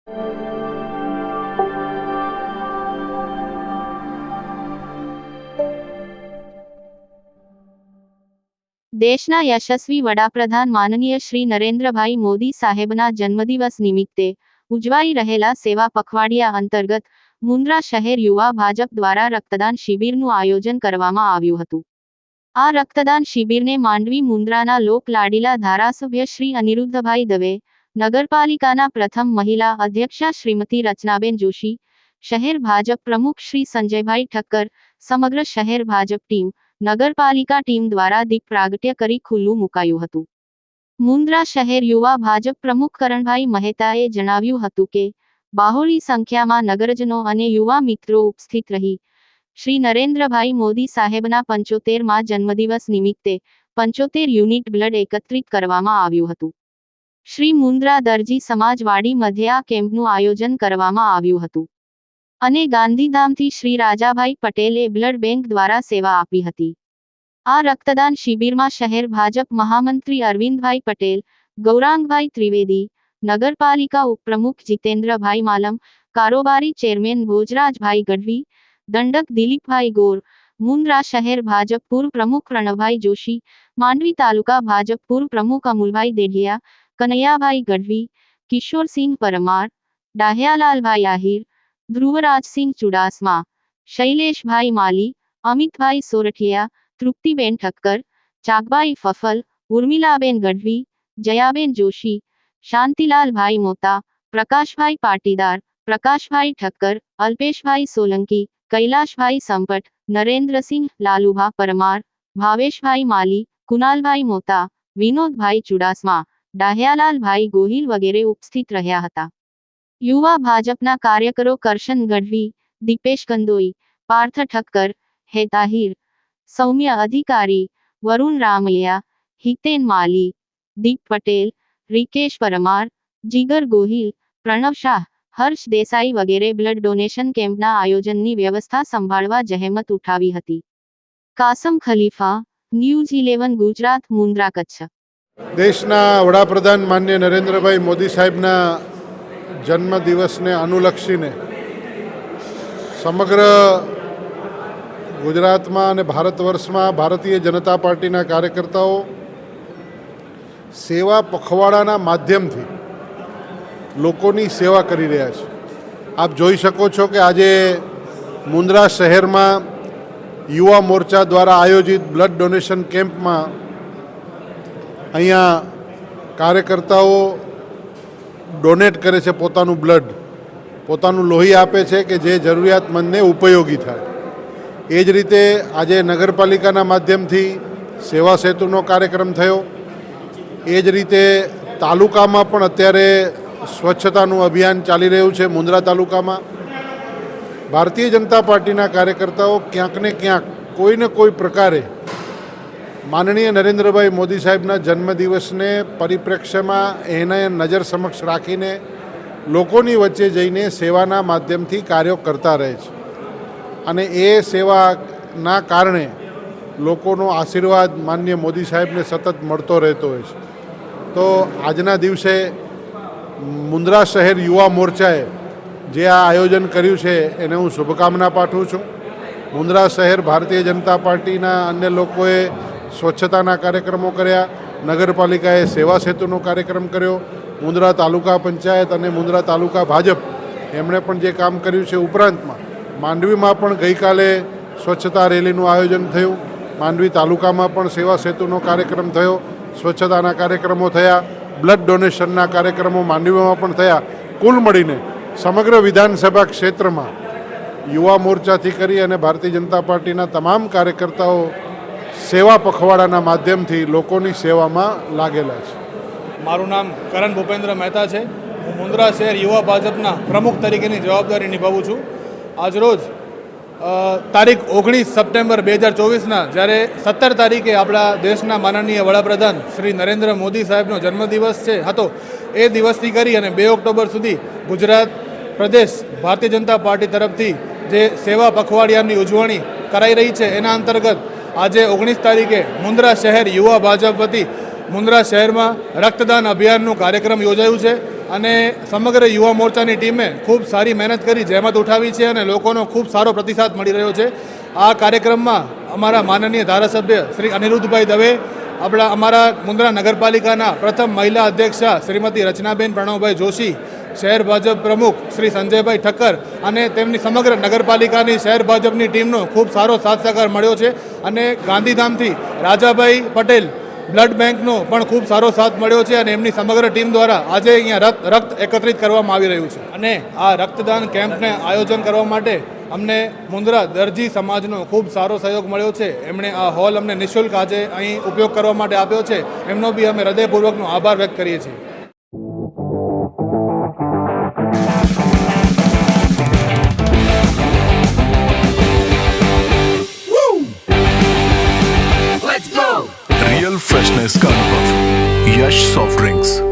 દેશના યશસ્વી વડાપ્રધાન માનનીય શ્રી નરેન્દ્રભાઈ મોદી સાહેબના જન્મદિવસ નિમિત્તે ઉજવાઈ રહેલા સેવા પખવાડિયા અંતર્ગત મુન્દ્રા શહેર યુવા ભાજપ દ્વારા રક્તદાન શિબિરનું આયોજન કરવામાં આવ્યું હતું। આ રક્તદાન શિબિરને માંડવી મુન્દ્રાના લોક લાડીલા ધારાસભ્ય શ્રી અનિરુદ્ધભાઈ દવે, નગરપાલિકાના પ્રથમ મહિલા અધ્યક્ષા શ્રીમતી રચનાબેન જોશી, શહેર ભાજપ પ્રમુખ શ્રી સંજયભાઈ ઠક્કર, સમગ્ર શહેર ભાજપ ટીમ, નગરપાલિકા ટીમ દ્વારા દીપ પ્રાગટ્ય કરી ખુલ્લું મુકાયું હતું। મુન્દ્રા શહેર યુવા ભાજપ પ્રમુખ કરણભાઈ મહેતાએ જણાવ્યું હતું કે બહોળી સંખ્યામાં નગરજનો અને યુવા મિત્રો ઉપસ્થિત રહી શ્રી નરેન્દ્રભાઈ મોદી સાહેબના 75મા જન્મદિવસ નિમિત્તે 75 યુનિટ બ્લડ એકત્રિત કરવામાં આવ્યું હતું। શ્રી મુન્દ્રા દરજી સમાજવાડી મધ્યે આ કેમ્પનું આયોજન કરવામાં આવ્યું હતું અને ગાંધીધામથી શ્રી રાજાભાઈ પટેલે બ્લડ બેંક દ્વારા સેવા આપી હતી। આ રક્તદાન શિબિરમાં શહેર ભાજપ મહામંત્રી અરવિંદભાઈ પટેલ, ગૌરાંગભાઈ ત્રિવેદી, નગરપાલિકા ઉપપ્રમુખ જીતેન્દ્રભાઈ માલમ, કારોબારી ચેરમેન ભોજરાજભાઈ ગઢવી, દંડક દિલીપભાઈ ગોર, મુન્દ્રા શહેર ભાજપ પૂર્વ પ્રમુખ પ્રણવભાઈ જોશી, માંડવી તાલુકા ભાજપ પૂર્વ પ્રમુખ અમુલભાઈ દેઢિયા, કનૈયાભાઈ ગઢવી, કિશોરસિંહ પરમાર, ડાહ્યાલાલભાઈ આહિર, ધ્રુવરાજસિંહ ચુડાસમા, શૈલેષભાઈ માલી, અમિતભાઈ સોરઠિયા, તૃપ્તિબેન ઠક્કર, ચાકબાઈ ફફલ, ઉર્મિલાબેન ગઢવી, જયાબેન જોશી, શાંતિલાલભાઈ મોતા, પ્રકાશભાઈ પાટીદાર, પ્રકાશભાઈ ઠક્કર, અલ્પેશભાઈ સોલંકી, કૈલાશભાઈ સંપટ, નરેન્દ્રસિંહ લાલુભા પરમાર, ભાવેશભાઈ માલી, કુનાલભાઈ મોતા, વિનોદભાઈ ચુડાસમા, ડાહ્યાલાલભાઈ ગોહિલ વગેરે ઉપસ્થિત રહ્યા હતા। યુવા ભાજપના કાર્યકરો કરશન ગઢવી, દીપેશ કંદોઈ, પાર્થ ઠક્કર, હેતાહિર, સૌમ્ય અધિકારી, વરુણ રામૈયા, હિતેન માલી, દીપ પટેલ, રિકેશ પરમાર, જીગર ગોહિલ, પ્રણવ શાહ, હર્ષ દેસાઈ વગેરે બ્લડ ડોનેશન કેમ્પના આયોજનની વ્યવસ્થા સંભાળવા જહેમત ઉઠાવી હતી। કાસમ ખલીફા, ન્યૂઝ 11 ગુજરાત, મુન્દ્રા, કચ્છ। દેશના વડાપ્રધાન માનનીય નરેન્દ્રભાઈ મોદી સાહેબના જન્મદિવસને અનુલક્ષીને સમગ્ર ગુજરાતમાં અને ભારત વર્ષમાં ભારતીય જનતા પાર્ટીના કાર્યકર્તાઓ સેવા પખવાડાના માધ્યમથી લોકોની સેવા કરી રહ્યા છે। આપ જોઈ શકો છો કે આજે મુન્દ્રા શહેરમાં યુવા મોરચા દ્વારા આયોજિત બ્લડ ડોનેશન કેમ્પમાં અહીંયા કાર્યકર્તાઓ ડોનેટ કરે છે, પોતાનું બ્લડ, પોતાનું લોહી આપે છે કે જે જરૂરિયાતમંદને ઉપયોગી થાય। એ જ રીતે આજે નગરપાલિકાના માધ્યમથી સેવા સેતુનો કાર્યક્રમ થયો। એ જ રીતે તાલુકામાં પણ અત્યારે સ્વચ્છતાનું અભિયાન ચાલી રહ્યું છે। મુન્દ્રા તાલુકામાં ભારતીય જનતા પાર્ટીના કાર્યકર્તાઓ ક્યાંક ને ક્યાંક કોઈને કોઈ પ્રકારે માનનીય નરેન્દ્રભાઈ મોદી સાહેબના જન્મદિવસને પરિપ્રેક્ષ્યમાં એને નજર સમક્ષ રાખીને લોકોની વચ્ચે જઈને સેવાના માધ્યમથી કાર્યો કરતા રહે છે અને એ સેવાના કારણે લોકોનો આશીર્વાદ માનનીય મોદી સાહેબને સતત મળતો રહેતો હોય છે। તો આજના દિવસે મુન્દ્રા શહેર યુવા મોરચાએ જે આ આયોજન કર્યું છે એને હું શુભકામના પાઠવું છું। મુન્દ્રા શહેર ભારતીય જનતા પાર્ટીના અન્ય લોકોએ સ્વચ્છતાના કાર્યક્રમો કર્યા, નગરપાલિકાએ સેવા સેતુનો કાર્યક્રમ કર્યો, મુન્દ્રા તાલુકા પંચાયત અને મુન્દ્રા તાલુકા ભાજપ એમણે પણ જે કામ કર્યું છે। ઉપરાંતમાં માંડવીમાં પણ ગઈકાલે સ્વચ્છતા રેલીનું આયોજન થયું, માંડવી તાલુકામાં પણ સેવા સેતુનો કાર્યક્રમ થયો, સ્વચ્છતાના કાર્યક્રમો થયા, બ્લડ ડોનેશનના કાર્યક્રમો માંડવીમાં પણ થયા। કુલ મળીને સમગ્ર વિધાનસભા ક્ષેત્રમાં યુવા મોરચાથી કરી અને ભારતીય જનતા પાર્ટીના તમામ કાર્યકર્તાઓ સેવા પખવાડાના માધ્યમથી લોકોની સેવામાં લાગેલા છે। મારું નામ કરણ ભૂપેન્દ્ર મહેતા છે। હું મુન્દ્રા શહેર યુવા ભાજપના પ્રમુખ તરીકેની જવાબદારી નિભાવું છું। આજરોજ તારીખ 19 સપ્ટેમ્બર 2024ના જ્યારે 17 તારીખે આપણા દેશના માનનીય વડાપ્રધાન શ્રી નરેન્દ્ર મોદી સાહેબનો જન્મદિવસ હતો, એ દિવસથી કરી અને 2 ઓક્ટોબર સુધી ગુજરાત પ્રદેશ ભારતીય જનતા પાર્ટી તરફથી જે સેવા પખવાડિયાની ઉજવણી કરાઈ રહી છે એના અંતર્ગત આજે 19 તારીખે મુન્દ્રા શહેર યુવા ભાજપ વતી મુન્દ્રા શહેરમાં રક્તદાન અભિયાનનું કાર્યક્રમ યોજાયું છે। અને સમગ્ર યુવા મોરચાની ટીમે ખૂબ સારી મહેનત કરી જહેમત ઉઠાવી છે અને લોકોનો ખૂબ સારો પ્રતિસાદ મળી રહ્યો છે. આ કાર્યક્રમમાં અમારા માનનીય ધારાસભ્ય શ્રી અનિરુદ્ધભાઈ દવે, અમારા મુન્દ્રા નગરપાલિકાના પ્રથમ મહિલા અધ્યક્ષા શ્રીમતી રચનાબેન પ્રણવભાઈ જોશી, શહેર ભાજપ પ્રમુખ શ્રી સંજયભાઈ ઠક્કર અને તેમની સમગ્ર નગરપાલિકાની શહેર ભાજપની ટીમનો ખૂબ સારો સાથ સહકાર મળ્યો છે. અને ગાંધીધામથી રાજાભાઈ પટેલ બ્લડ બેંકનો પણ ખૂબ સારો સાથ મળ્યો છે અને એમની સમગ્ર ટીમ દ્વારા આજે અહીંયા રક્ત એકત્રિત કરવામાં આવી રહ્યું છે. અને આ રક્તદાન કેમ્પને આયોજન કરવા માટે અમને મુન્દ્રા દરજી સમાજનો ખૂબ સારો સહયોગ મળ્યો છે. એમણે આ હોલ અમને નિઃશુલ્ક આજે અહીં ઉપયોગ કરવા માટે આપ્યો છે. એમનો બી અમે હૃદયપૂર્વકનો આભાર વ્યક્ત કરીએ છીએ. रियल फ्रेशनेस का अनुभव यश सॉफ्ट ड्रिंक्स.